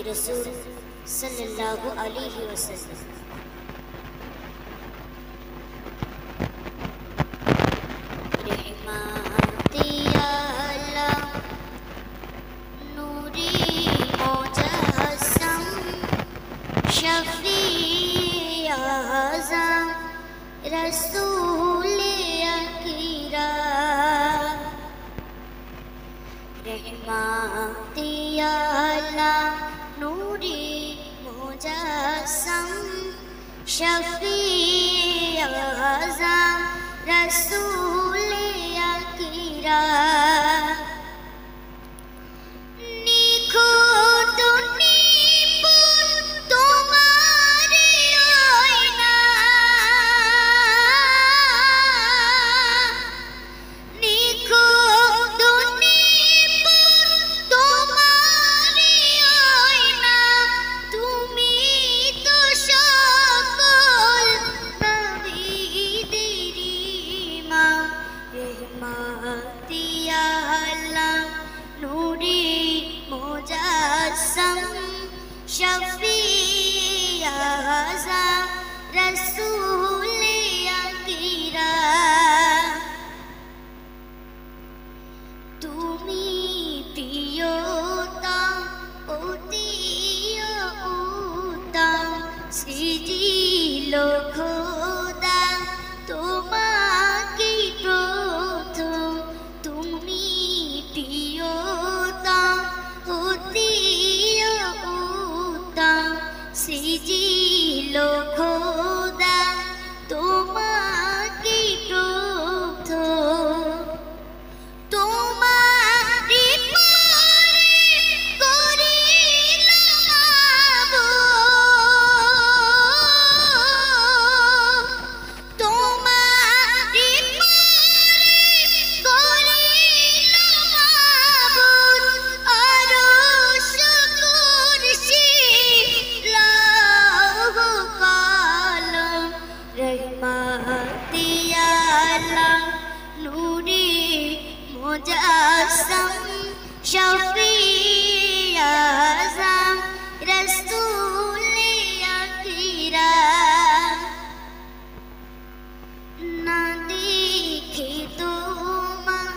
रसूल सल्लल्लाहु अलैहि वसल्लम। रहमते आला नूरी मुजस्सम शफी आज़म रसूल अकीरम। रहमते आला नूरी मुजस्सम शफी आज़म रसूल अकीरम। निखुत निपुण तुम्हारे आईना, निखुत निपुण तुम्हारे आईना, তুমি তো সকল নবীদের ইমাম। रहमते आला नूरी मुजस्सम शफी आज़म रसूल अकीरम। তুমি প্রিয়তম অতি উত্তম সৃজিল খোদা তোমাকে প্রথম। তুমি প্রিয়তম অতি উত্তম সৃজিল খোদা তোমাকে প্রথম। তোমারি পরে করিল মাবুদ, তোমারি পরে করিল মাবুদ আরশ কুরসি লৌহ কলম। रहमते आला नूरी मुजस्सम शफी आज़म रसूल अकीरम। ना देखे তোমার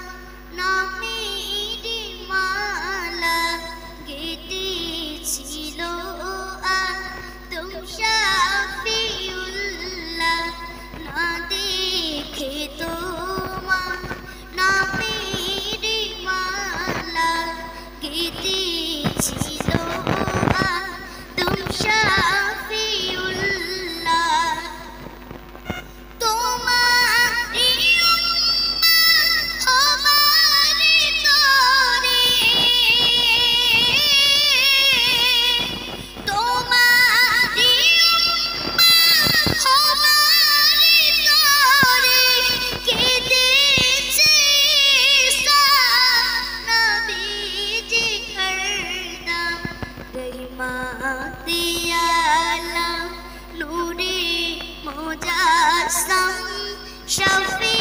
নামের মালা গেঁথেছিল আদম শাফিউল্লাহ। না দেখে তোমার নামের মালা গেঁথেছিল আদম শাফিউল্লাহ। তোমারি উম্মত হবারে তরে, তোমারি উম্মত হবারে তরে কেঁদেছে সব নবীজি হরদম। रहमते आला नूरी मुजस्सम शफी